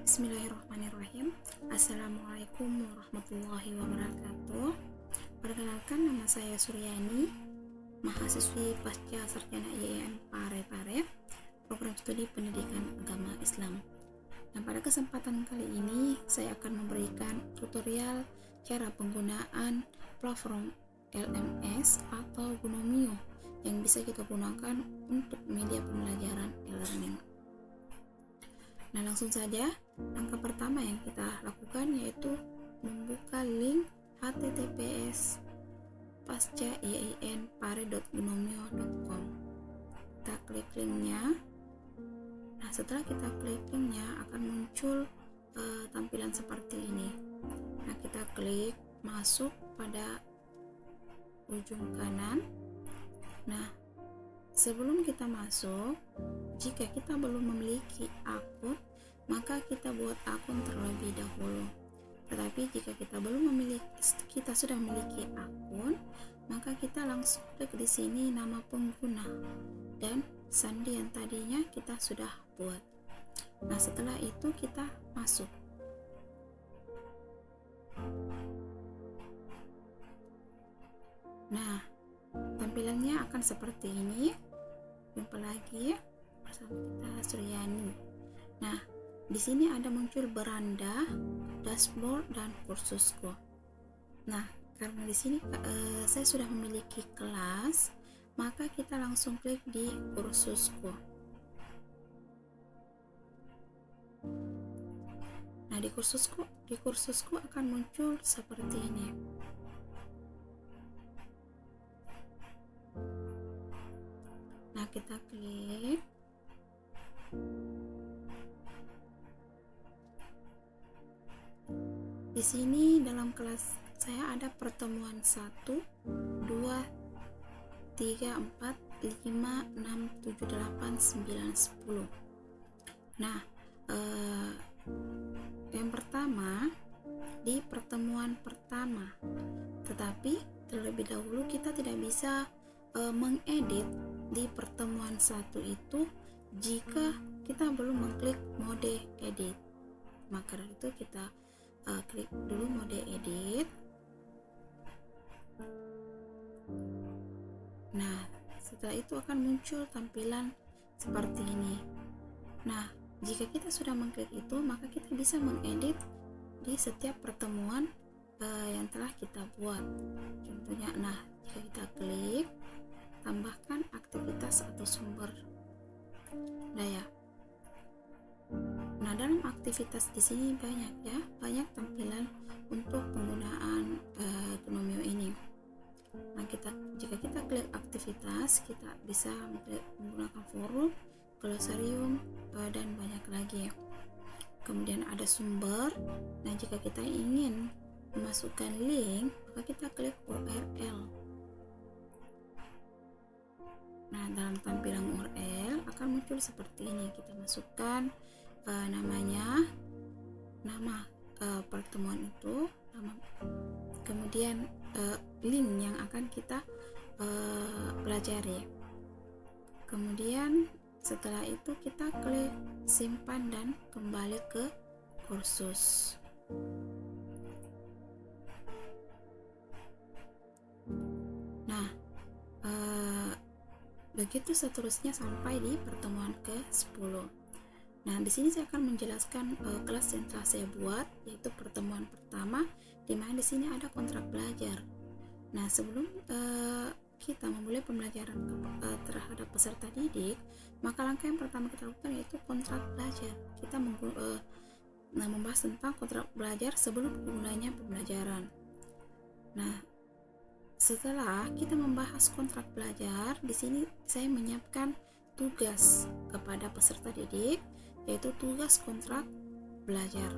Bismillahirrahmanirrahim. Assalamualaikum warahmatullahi wabarakatuh. Perkenalkan, nama saya Suryani, mahasiswi pasca sarjana IAIN Parepare, program studi pendidikan agama Islam. Dan pada kesempatan kali ini saya akan memberikan tutorial cara penggunaan platform LMS atau Gnomio yang bisa kita gunakan untuk media pembelajaran e-learning. Nah, langsung saja, langkah pertama yang kita lakukan yaitu membuka link https://pasca-iain-pare.gnomio.com. Kita klik linknya. Nah, setelah kita klik linknya akan muncul tampilan seperti ini. Nah, kita klik masuk pada ujung kanan. Nah, sebelum kita masuk, jika kita belum memiliki akun, maka kita buat akun terlebih dahulu. Tetapi jika kita sudah memiliki akun, maka kita langsung klik di sini nama pengguna dan sandi yang tadinya kita sudah buat. Nah, setelah itu kita masuk. Nah, tampilannya akan seperti ini. Jumpa lagi ya bersama kita Suryani. Nah, di sini ada muncul beranda, dashboard, dan kursusku. Nah, karena di sini saya sudah memiliki kelas, maka kita langsung klik di kursusku. Nah, di kursusku akan muncul seperti ini. Nah, kita klik. Di sini dalam kelas saya ada pertemuan 1, 2, 3, 4, 5, 6, 7, 8, 9, 10. Nah, yang pertama di pertemuan pertama. Tetapi terlebih dahulu kita tidak bisa mengedit di pertemuan 1 itu jika kita belum mengklik mode edit. Maka dari itu kita klik dulu mode edit. Nah, setelah itu akan muncul tampilan seperti ini. Nah, jika kita sudah mengklik itu, maka kita bisa mengedit di setiap pertemuan yang telah kita buat. Contohnya, nah, jika kita klik tambahkan aktivitas atau sumber daya. Nah, dalam aktivitas di sini banyak tampilan untuk penggunaan Gnomio ini. Nah, jika kita klik aktivitas, kita bisa menggunakan forum, glosarium, dan banyak lagi. Kemudian ada sumber. Nah, jika kita ingin memasukkan link, maka kita klik URL. Nah, dalam tampilan URL akan muncul seperti ini. Kita masukkan nama pertemuan itu, kemudian link yang akan kita pelajari. Kemudian setelah itu kita klik simpan dan kembali ke kursus. Nah, begitu seterusnya sampai di pertemuan ke-10. Nah, di sini saya akan menjelaskan kelas yang telah saya buat, yaitu pertemuan pertama, di mana di sini ada kontrak belajar. Nah, sebelum kita memulai pembelajaran terhadap peserta didik, maka langkah yang pertama kita lakukan yaitu kontrak belajar. Kita membahas tentang kontrak belajar sebelum dimulainya pembelajaran. Nah, setelah kita membahas kontrak belajar, di sini saya menyiapkan tugas kepada peserta didik, yaitu tugas kontrak belajar.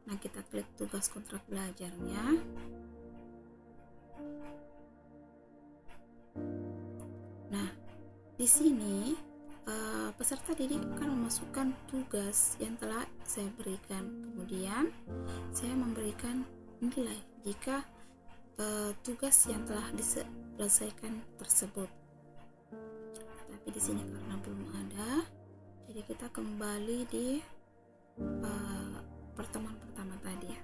Nah, kita klik tugas kontrak belajarnya. Nah, di sini peserta didik akan memasukkan tugas yang telah saya berikan. Kemudian saya memberikan nilai jika tugas yang telah diselesaikan tersebut. Tapi di sini karena belum ada, jadi kita kembali di pertemuan pertama tadi ya.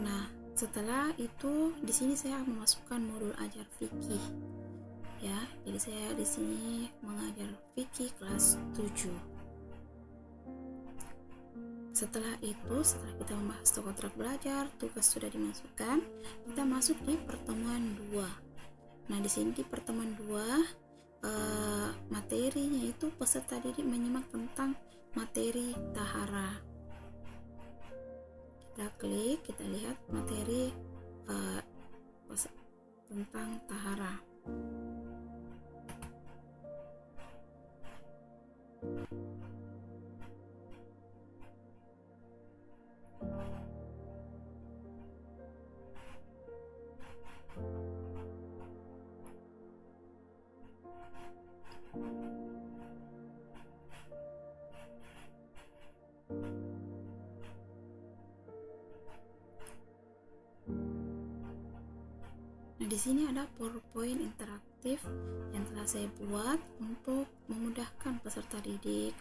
Nah, setelah itu di sini saya memasukkan modul ajar fikih ya. Jadi saya di sini mengajar fikih kelas 7. Setelah itu, setelah kita membahas kontrak belajar, tugas sudah dimasukkan, kita masuk di pertemuan 2. Nah, di sini di pertemuan 2 materinya itu peserta didik menyimak tentang materi tahara. Kita klik, kita lihat materi tentang tahara. Nah, di sini ada PowerPoint interaktif yang telah saya buat untuk memudahkan peserta didik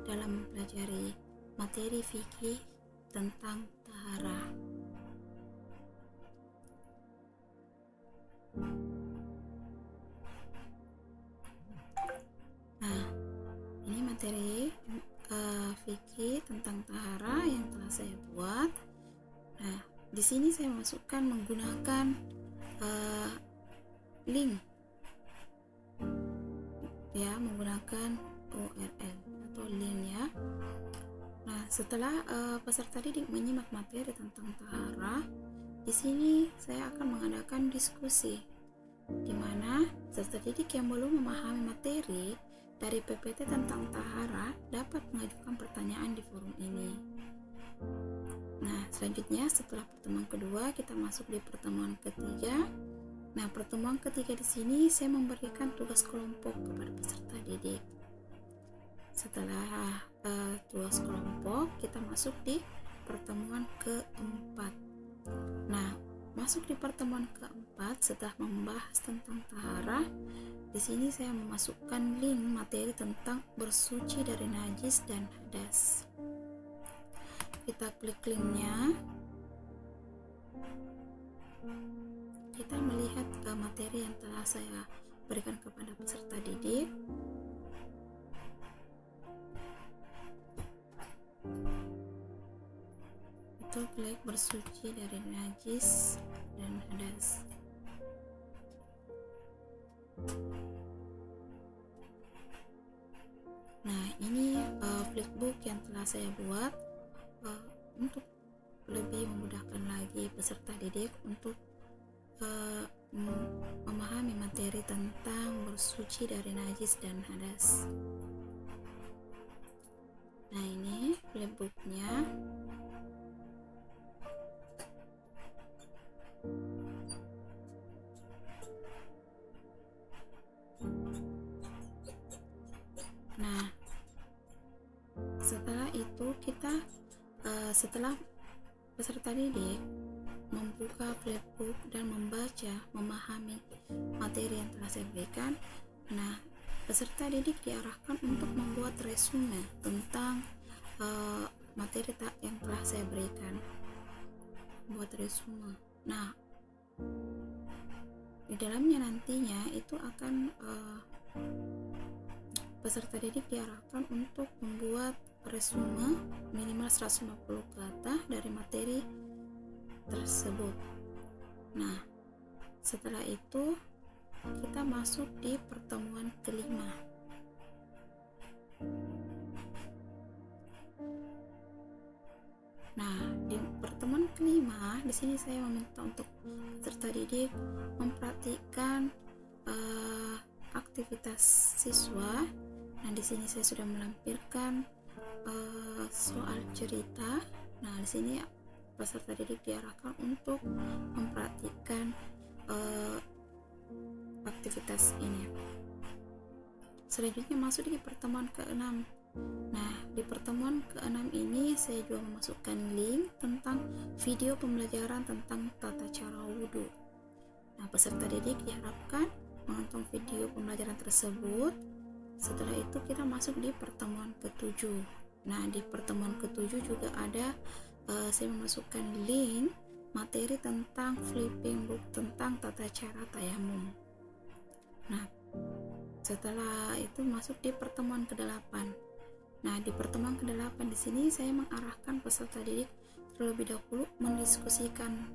dalam mempelajari materi fikih tentang tahara. Nah, ini materi fikih tentang tahara yang telah saya buat. Nah, di sini saya masukkan menggunakan link ya, menggunakan URL atau link ya. Nah, setelah peserta didik menyimak materi tentang tahara, di sini saya akan mengadakan diskusi di mana peserta didik yang belum memahami materi dari PPT tentang tahara dapat mengajukan pertanyaan di forum ini. Nah, selanjutnya setelah pertemuan kedua kita masuk di pertemuan ketiga. Nah, pertemuan ketiga di sini saya memberikan tugas kelompok kepada peserta didik. Setelah tugas kelompok, kita masuk di pertemuan keempat. Nah, masuk di pertemuan keempat setelah membahas tentang tahara, di sini saya memasukkan link materi tentang bersuci dari najis dan hadas. Kita klik linknya, kita melihat materi yang telah saya berikan kepada peserta didik. Itu klik bersuci dari najis dan hadas. Nah, ini flipbook yang telah saya buat untuk lebih memudahkan lagi peserta didik untuk memahami materi tentang bersuci dari najis dan hadas. Nah, ini flipbooknya. Nah, setelah itu kita setelah peserta didik membuka flipbook dan membaca, memahami materi yang telah saya berikan, nah, peserta didik diarahkan untuk membuat resume tentang materi yang telah saya berikan. Buat resume. Nah, di dalamnya nantinya itu akan peserta didik diarahkan untuk membuat resume minimal 150 kata dari materi tersebut. Nah, setelah itu kita masuk di pertemuan kelima. Nah, di pertemuan kelima di sini saya meminta untuk peserta didik memperhatikan aktivitas siswa. Nah, di sini saya sudah melampirkan soal cerita. Nah, di sini peserta didik diarahkan untuk memperhatikan aktivitas ini. Selanjutnya masuk di pertemuan ke-6. Nah, di pertemuan ke-6 ini saya juga memasukkan link tentang video pembelajaran tentang tata cara wudhu. Nah, peserta didik diharapkan menonton video pembelajaran tersebut. Setelah itu kita masuk di pertemuan ke-7. Nah, di pertemuan ke-7 juga ada saya memasukkan link materi tentang flipping book, tentang tata cara tayamum. Nah, setelah itu masuk di pertemuan ke-8. Nah, di pertemuan ke-8 di sini saya mengarahkan peserta didik terlebih dahulu mendiskusikan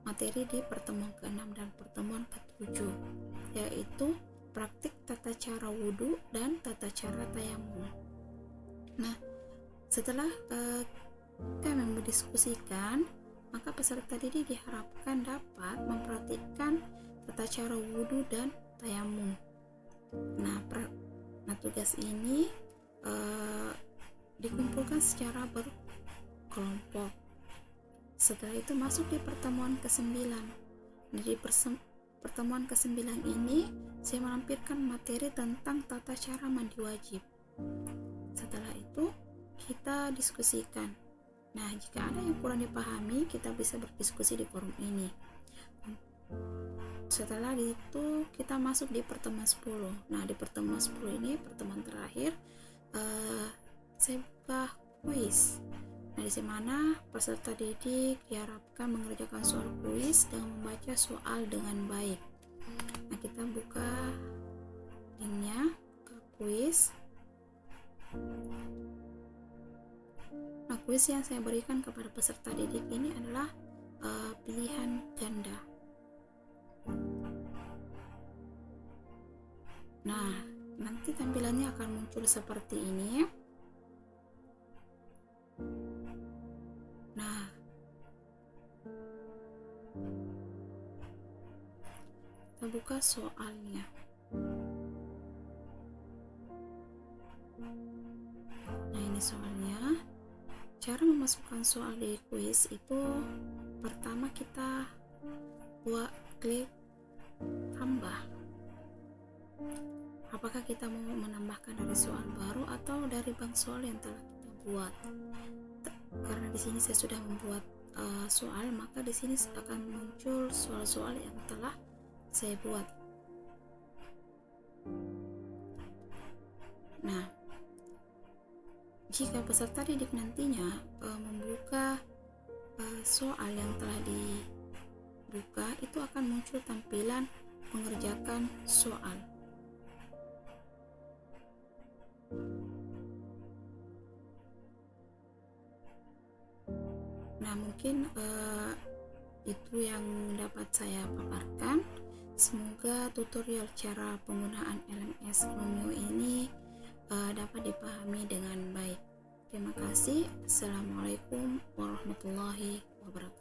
materi di pertemuan ke-6 dan pertemuan ke-7, yaitu praktik tata cara wudhu dan tata cara tayamum. Nah, setelah kami mendiskusikan, maka peserta didik diharapkan dapat memperhatikan tata cara wudhu dan tayamum. Nah, tugas ini dikumpulkan secara berkelompok. Setelah itu masuk di pertemuan ke-9. Di pertemuan ke-9 ini saya melampirkan materi tentang tata cara mandi wajib. Setelah itu kita diskusikan. Nah, jika ada yang kurang dipahami, kita bisa berdiskusi di forum ini. Setelah itu kita masuk di pertemuan 10. Nah, di pertemuan 10 ini, pertemuan terakhir, saya buka kuis. Nah, di mana peserta didik diharapkan mengerjakan soal kuis dengan membaca soal dengan baik. Nah, kita buka linknya ke kuis. Nah, kuis yang saya berikan kepada peserta didik ini adalah pilihan ganda. Nah, nanti tampilannya akan muncul seperti ini. Nah, kita buka soalnya. Nah, ini soalnya. Cara memasukkan soal di kuis itu, pertama kita klik tambah. Apakah kita mau menambahkan dari soal baru atau dari bank soal yang telah kita buat? Karena di sini saya sudah membuat soal, maka di sini akan muncul soal-soal yang telah saya buat. Nah, jika peserta didik nantinya membuka soal yang telah dibuka, itu akan muncul tampilan mengerjakan soal. Nah, mungkin itu yang dapat saya paparkan. Semoga tutorial cara penggunaan LMS Chromio ini dapat dipahami dengan baik. Terima kasih. Assalamualaikum warahmatullahi wabarakatuh.